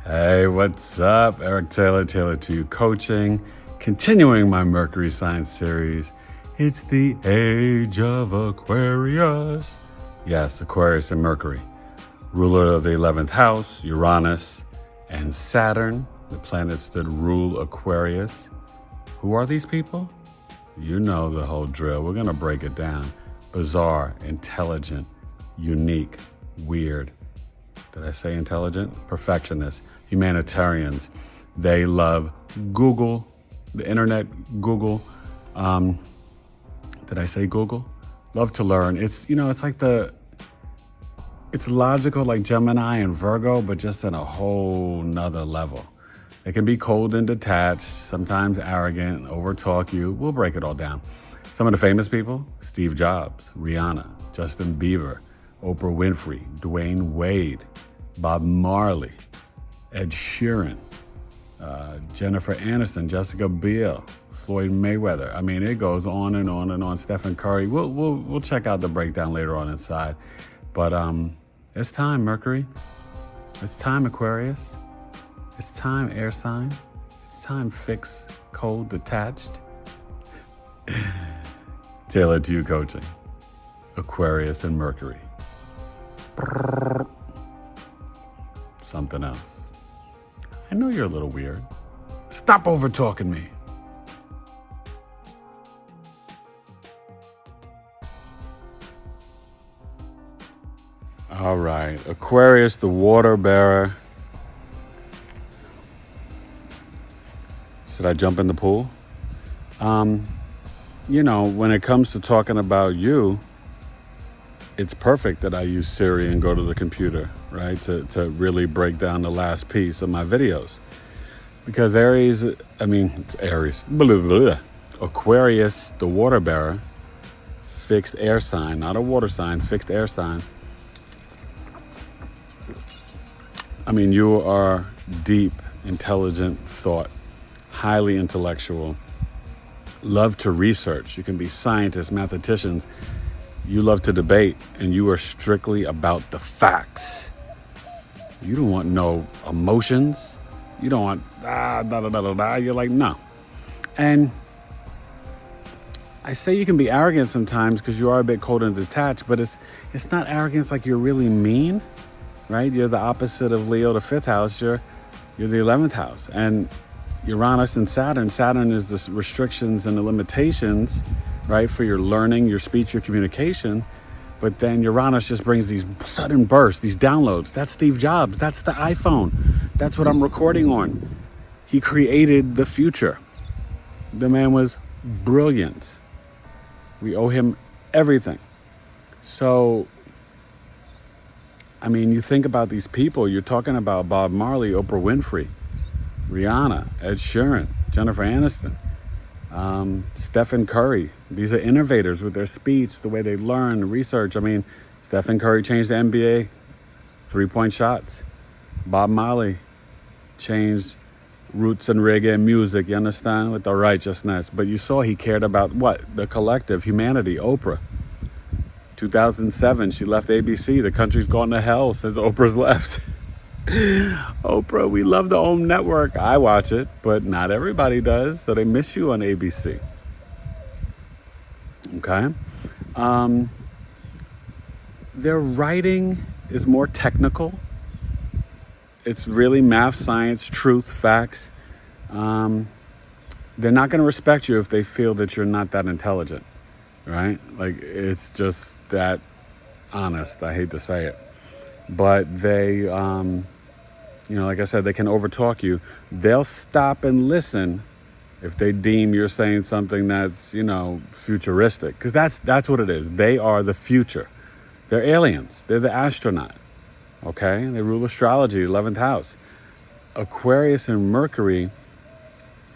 Hey, what's up? Eric Taylor, Taylor 2 Coaching, continuing my Mercury Science series. It's the age of Aquarius. Yes, Aquarius and Mercury. Ruler of the 11th house, Uranus, and Saturn, the planets that rule Aquarius. Who are these people? You know the whole drill. We're going to break it down. Bizarre, intelligent, unique, weird. Did I say intelligent? Perfectionists, humanitarians. They love Google, the internet, Google. Did I say Google? Love to learn. It's like it's logical like Gemini and Virgo, but just on a whole nother level. They can be cold and detached, sometimes arrogant, overtalk you. We'll break it all down. Some of the famous people: Steve Jobs, Rihanna, Justin Bieber, Oprah Winfrey, Dwayne Wade, Bob Marley, Ed Sheeran, Jennifer Aniston, Jessica Biel, Floyd Mayweather. I mean, it goes on and on and on. Stephen Curry. We'll check out the breakdown later on inside. But it's time, Mercury. It's time, Aquarius. It's time, air sign. It's time, fixed, cold, detached. Taylor to you coaching. Aquarius and Mercury. Something else. I know you're a little weird. Stop over talking me. All right, Aquarius, the water bearer. Should I jump in the pool? When it comes to talking about you, it's perfect that I use Siri and go to the computer, right? To really break down the last piece of my videos. Because Aquarius, Aquarius, the water bearer, fixed air sign, not a water sign, fixed air sign. I mean, you are deep, intelligent thought, highly intellectual, love to research. You can be scientists, mathematicians. You love to debate, and you are strictly about the facts. You don't want no emotions. You don't want You're like, no. And I say you can be arrogant sometimes because you are a bit cold and detached, but it's not arrogance like you're really mean, right? You're the opposite of Leo, the 5th house. You're the 11th house. And Uranus and Saturn. Saturn is the restrictions and the limitations, right, for your learning, your speech, your communication. But then Uranus just brings these sudden bursts, these downloads. That's Steve Jobs. That's the iPhone. That's what I'm recording on. He created the future. The man was brilliant. We owe him everything. So, I mean, you think about these people. You're talking about Bob Marley, Oprah Winfrey, Rihanna, Ed Sheeran, Jennifer Aniston, Stephen Curry. These are innovators with their speech, the way they learn, research. I mean, Stephen Curry changed the NBA, 3-point shots. Bob Marley changed roots and reggae music, you understand, with the righteousness. But you saw he cared about what? The collective, humanity. Oprah. 2007, she left ABC. The country's gone to hell since Oprah's left. Oprah, we love the OWN network. I watch it, but not everybody does, so they miss you on ABC. Okay? Their writing is more technical. It's really math, science, truth, facts. They're not going to respect you if they feel that you're not that intelligent, right? Like, it's just that honest. I hate to say it. But they, like I said, they can overtalk you. They'll stop and listen if they deem you're saying something that's, futuristic. Because that's what it is. They are the future. They're aliens. They're the astronaut. Okay? They rule astrology, 11th house. Aquarius and Mercury,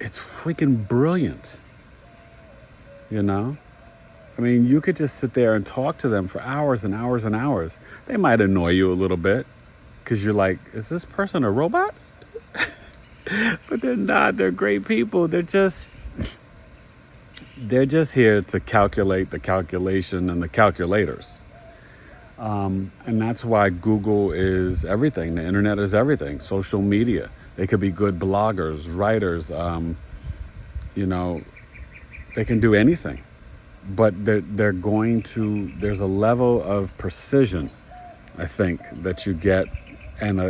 it's freaking brilliant. I mean, you could just sit there and talk to them for hours and hours and hours. They might annoy you a little bit because you're like, is this person a robot? But they're not. They're great people. They're just here to calculate the calculation and the calculators. And that's why Google is everything. The internet is everything. Social media. They could be good bloggers, writers. You know, they can do anything. But they're going to, there's a level of precision, I think, that you get. And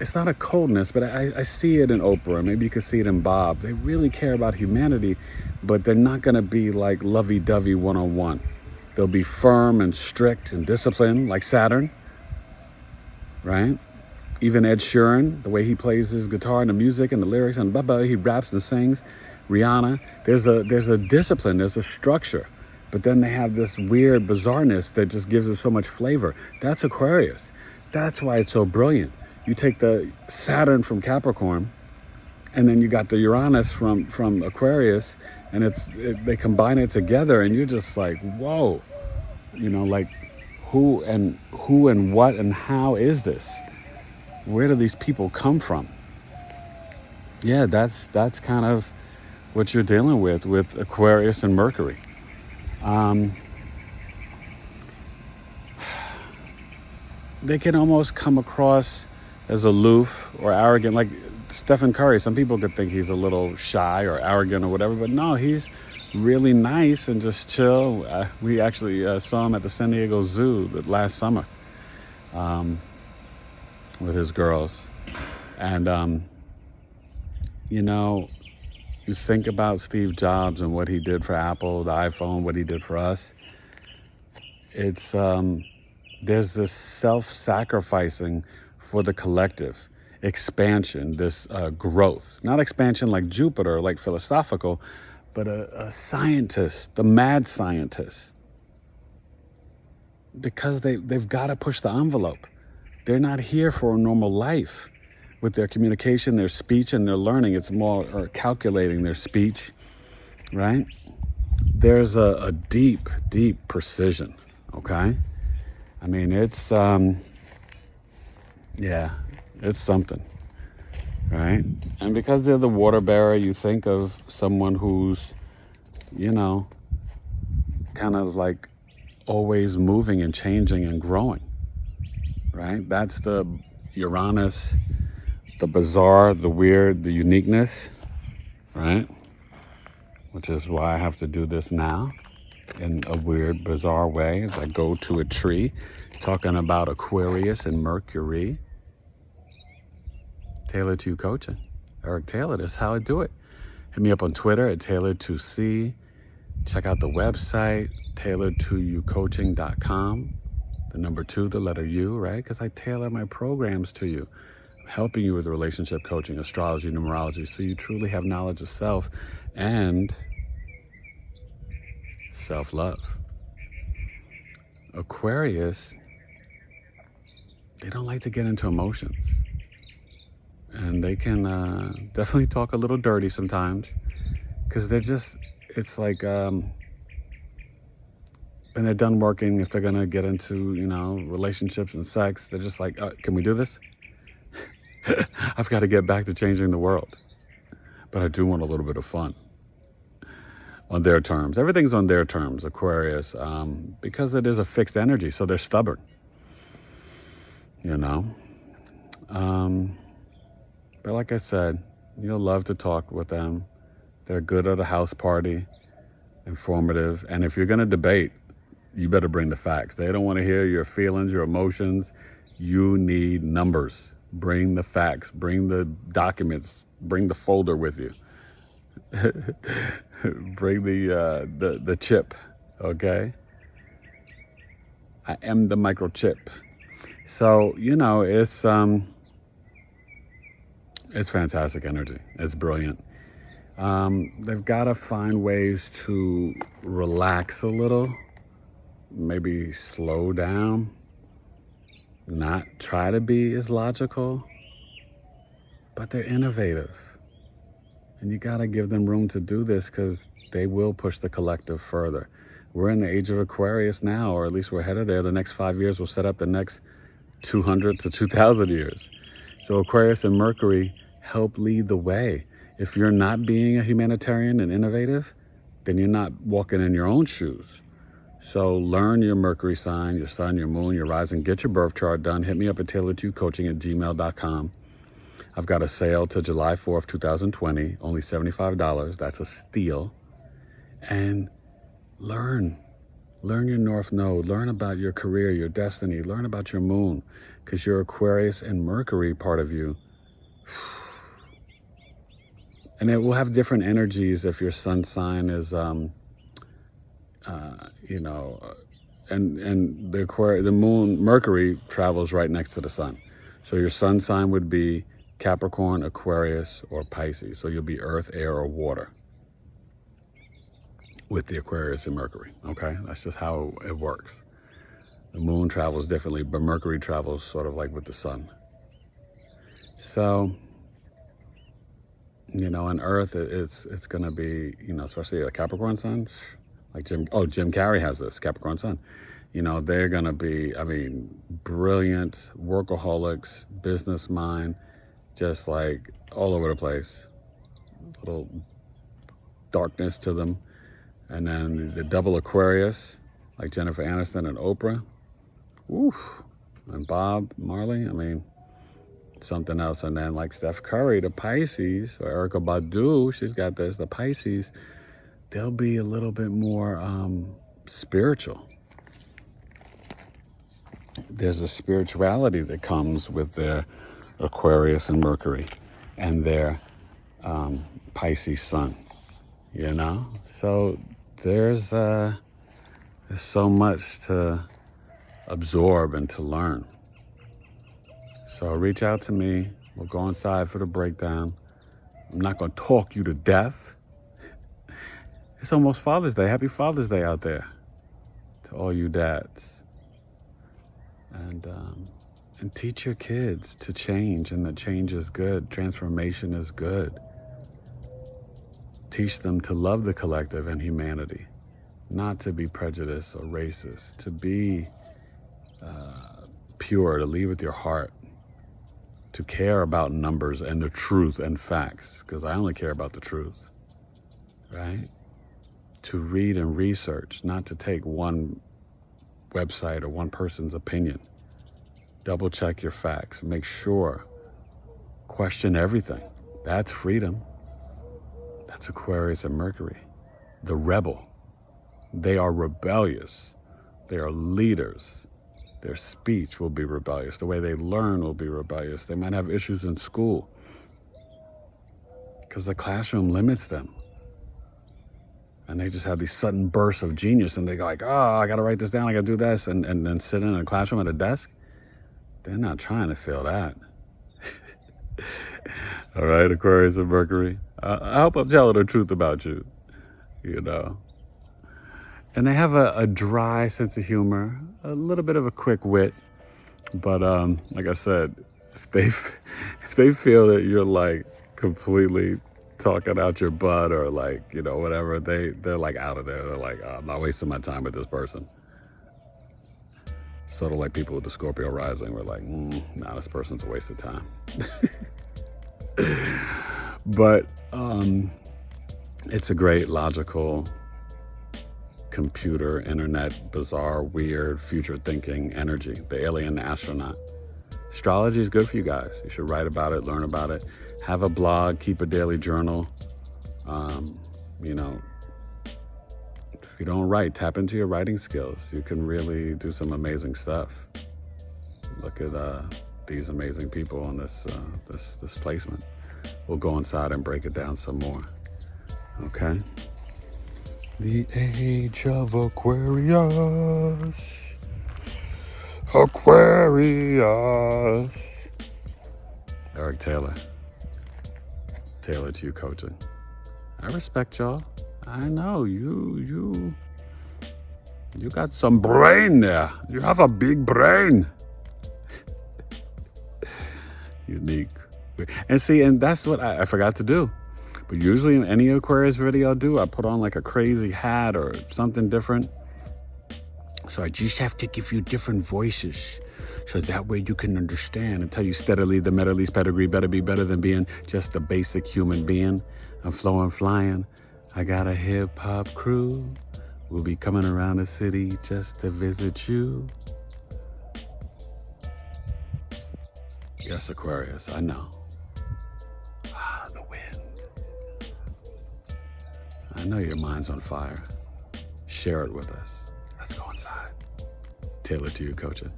it's not a coldness, but I see it in Oprah. Maybe you could see it in Bob. They really care about humanity, but they're not going to be like lovey-dovey one-on-one. They'll be firm and strict and disciplined, like Saturn, right? Even Ed Sheeran, the way he plays his guitar and the music and the lyrics and he raps and sings. Rihanna, there's a discipline, there's a structure, but then they have this weird bizarreness that just gives it so much flavor. That's Aquarius. That's why it's so brilliant. You take the Saturn from Capricorn, and then you got the Uranus from Aquarius, and they combine it together, and you're just like, whoa, you know, like who and what and how is this? Where do these people come from? Yeah, that's kind of what you're dealing with Aquarius and Mercury. They can almost come across as aloof or arrogant, like Stephen Curry. Some people could think he's a little shy or arrogant or whatever, but no, he's really nice and just chill. We actually saw him at the San Diego Zoo last summer with his girls. And, you know, you think about Steve Jobs and what he did for Apple, the iPhone, what he did for us. It's, there's this self-sacrificing for the collective, expansion, this growth. Not expansion like Jupiter, like philosophical, but a scientist, the mad scientist. Because they've got to push the envelope. They're not here for a normal life. With their communication, their speech, and their learning, it's more or calculating their speech, right? There's a deep, deep precision, okay? I mean, it's, it's something, right? And because they're the water bearer, you think of someone who's, you know, kind of like always moving and changing and growing, right? That's the Uranus, the bizarre, the weird, the uniqueness, right? Which is why I have to do this now in a weird, bizarre way as I go to a tree talking about Aquarius and Mercury. Tailored to You Coaching. Eric Taylor, that's how I do it. Hit me up on Twitter at Tailored2C. Check out the website, tailored2youcoaching.com. The number 2, the letter U, right? Because I tailor my programs to you. Helping you with relationship coaching, astrology, numerology, so you truly have knowledge of self and self-love. Aquarius, they don't like to get into emotions. And they can definitely talk a little dirty sometimes, because they're just, it's like, when they're done working, if they're going to get into, you know, relationships and sex, they're just like, can we do this? I've got to get back to changing the world. But I do want a little bit of fun. On their terms. Everything's on their terms, Aquarius, because it is a fixed energy, so they're stubborn. You know? But like I said, you'll love to talk with them. They're good at a house party, informative. And if you're going to debate, you better bring the facts. They don't want to hear your feelings, your emotions. You need numbers. Bring the facts, bring the documents, bring the folder with you. Bring the chip, okay? I am the microchip. So, you know, it's fantastic energy. It's brilliant. They've got to find ways to relax a little, maybe slow down, not try to be as logical, but they're innovative. And you got to give them room to do this, because they will push the collective further. We're in the age of Aquarius now, or at least we're headed there. The next 5 years will set up the next 200 to 2,000 years. So Aquarius and Mercury help lead the way. If you're not being a humanitarian and innovative, then you're not walking in your own shoes. So learn your Mercury sign, your sun, your moon, your rising. Get your birth chart done. Hit me up at tailored2coaching@gmail.com. I've got a sale to July 4th, 2020, only $75. That's a steal. And learn your North Node. Learn about your career, your destiny. Learn about your moon, because your Aquarius and Mercury part of you. And it will have different energies if your sun sign is, and the moon, Mercury travels right next to the sun. So your sun sign would be Capricorn, Aquarius, or Pisces. So you'll be earth, air, or water with the Aquarius and Mercury, okay? That's just how it works. The moon travels differently, but Mercury travels sort of like with the sun. So, in earth, it's going to be, especially a Capricorn sun, like Jim Carrey has this, Capricorn sun. They're going to be, brilliant workaholics, business mind, just like all over the place. Little darkness to them. And then the double Aquarius, like Jennifer Aniston and Oprah. Woo. And Bob Marley, something else. And then like Steph Curry, the Pisces, or Erykah Badu, she's got this, the Pisces, they'll be a little bit more spiritual. There's a spirituality that comes with their Aquarius and Mercury and their Pisces sun, So there's so much to absorb and to learn. So reach out to me. We'll go inside for the breakdown. I'm not going to talk you to death. It's almost Father's Day. Happy Father's Day out there to all you dads. And teach your kids to change, and that change is good. Transformation is good. Teach them to love the collective and humanity, not to be prejudiced or racist, to be pure, to lead with your heart, to care about numbers and the truth and facts, because I only care about the truth, right? To read and research, not to take one website or one person's opinion. Double check your facts. Make sure. Question everything. That's freedom. That's Aquarius and Mercury. The rebel. They are rebellious. They are leaders. Their speech will be rebellious. The way they learn will be rebellious. They might have issues in school because the classroom limits them. And they just have these sudden bursts of genius, and they go like, oh, I got to write this down, I got to do this, and then sit in a classroom at a desk. They're not trying to feel that. All right, Aquarius and Mercury. I hope I'm telling the truth about you, And they have a dry sense of humor, a little bit of a quick wit. But like I said, if they feel that you're like completely talking out your butt or like, whatever, they're like out of there. They're like, oh, I'm not wasting my time with this person. Sort of like people with the Scorpio rising. We're like, nah, this person's a waste of time. But it's a great logical, computer, internet, bizarre, weird, future thinking energy. The alien, the astronaut. Astrology is good for you guys. You should write about it, learn about it. Have a blog, keep a daily journal. If you don't write, tap into your writing skills. You can really do some amazing stuff. Look at these amazing people on this placement. We'll go inside and break it down some more. Okay? The age of Aquarius. Aquarius. Eric Taylor. Tailored to You Coaching. I respect y'all. I know you got some brain there. You have a big brain. Unique. And see, and that's what I forgot to do. But usually in any Aquarius video I do, I put on like a crazy hat or something different. So I just have to give you different voices. So that way you can understand and tell you steadily the meta least pedigree better be better than being just a basic human being. I'm flowing, flying. I got a hip hop crew We'll be coming around the city just to visit you. Yes, Aquarius, I know. Ah, the wind. I know your mind's on fire. Share it with us. Let's go inside. Tailored to you, coaching.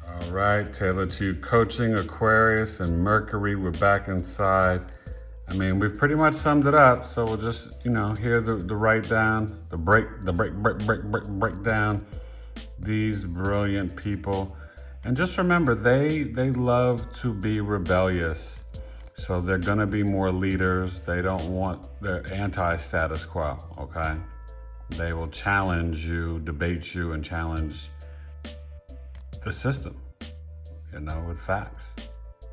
All right, Tailored to You Coaching, Aquarius and Mercury. We're back inside. I mean, we've pretty much summed it up, so we'll just, hear the write down, the break down. These brilliant people. And just remember, they love to be rebellious. So they're gonna be more leaders. They're anti-status quo, okay? They will challenge you, debate you, and challenge the system, with facts.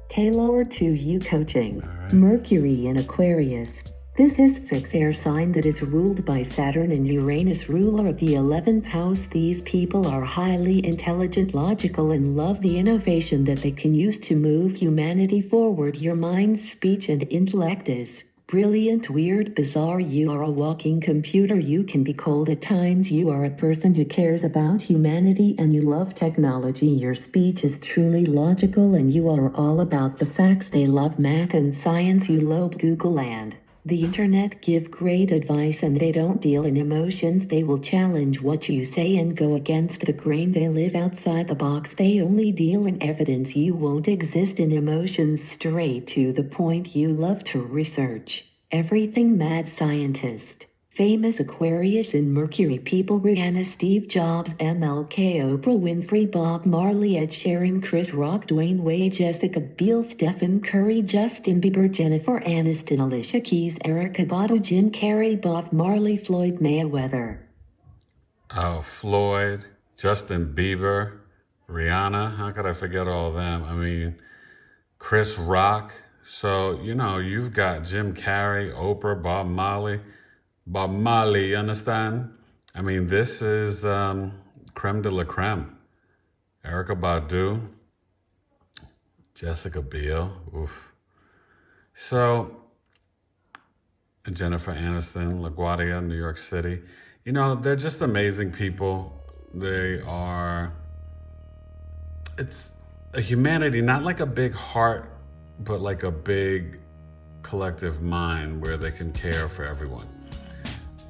Tailored to You Coaching. Right. Mercury in Aquarius. This is fixed air sign that is ruled by Saturn and Uranus, ruler of the 11th house. These people are highly intelligent, logical, and love the innovation that they can use to move humanity forward. Your mind, speech, and intellect is brilliant, weird, bizarre. You are a walking computer. You can be cold at times. You are a person who cares about humanity and you love technology. Your speech is truly logical and you are all about the facts. They love math and science. You love Google and the internet, give great advice, and they don't deal in emotions. They will challenge what you say and go against the grain. They live outside the box. They only deal in evidence. You won't exist in emotions. Straight to the point. You love to research everything. Mad scientist. Famous Aquarius and Mercury people: Rihanna, Steve Jobs, MLK, Oprah Winfrey, Bob Marley, Ed Sheeran, Chris Rock, Dwayne Wade, Jessica Biel, Stephen Curry, Justin Bieber, Jennifer Aniston, Alicia Keys, Erykah Badu, Jim Carrey, Bob Marley, Floyd Mayweather. Oh, Floyd, Justin Bieber, Rihanna. How could I forget all of them? I mean, Chris Rock. So, you've got Jim Carrey, Oprah, Bob Marley, you understand? I mean, this is creme de la creme. Erykah Badu, Jessica Biel, oof. So, Jennifer Aniston, LaGuardia, New York City. They're just amazing people. It's a humanity, not like a big heart, but like a big collective mind where they can care for everyone.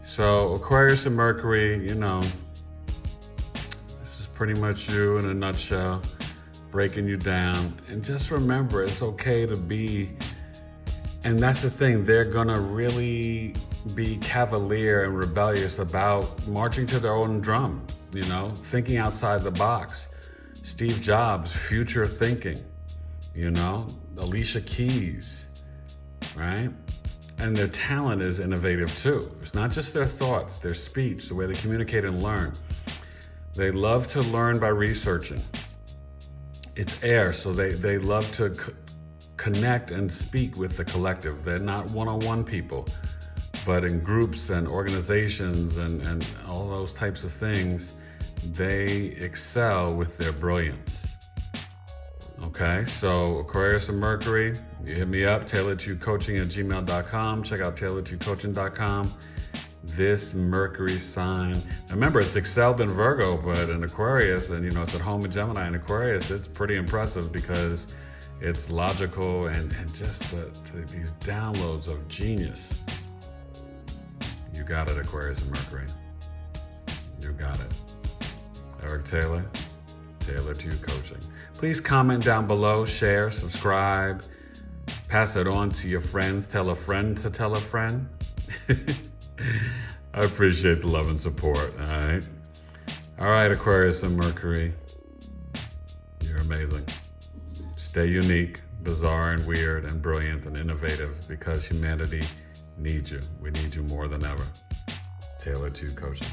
So Aquarius and Mercury, this is pretty much you in a nutshell, breaking you down. And just remember, it's okay to be, and that's the thing, they're gonna really be cavalier and rebellious about marching to their own drum, thinking outside the box. Steve Jobs, future thinking, Alicia Keys, right? And their talent is innovative too. It's not just their thoughts, their speech, the way they communicate and learn. They love to learn by researching. It's air, so they love to connect and speak with the collective. They're not one-on-one people, but in groups and organizations and all those types of things, they excel with their brilliance. Okay, so Aquarius and Mercury, you hit me up, tailoredtoyoucoaching@gmail.com. Check out tailoredtoyoucoaching.com. This Mercury sign, remember, it's excelled in Virgo, but in Aquarius, and it's at home in Gemini. In Aquarius, it's pretty impressive because it's logical and just these downloads of genius. You got it, Aquarius and Mercury. You got it. Eric Taylor, Tailored to You Coaching. Please comment down below, share, subscribe, pass it on to your friends, tell a friend to tell a friend. I appreciate the love and support, all right? All right, Aquarius and Mercury, you're amazing. Stay unique, bizarre and weird and brilliant and innovative because humanity needs you. We need you more than ever. Tailored to You Coaching.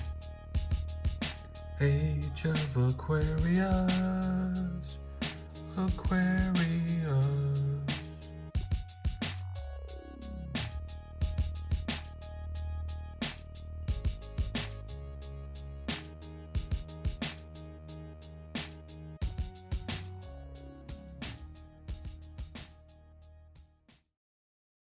Age of Aquarius, Aquarius.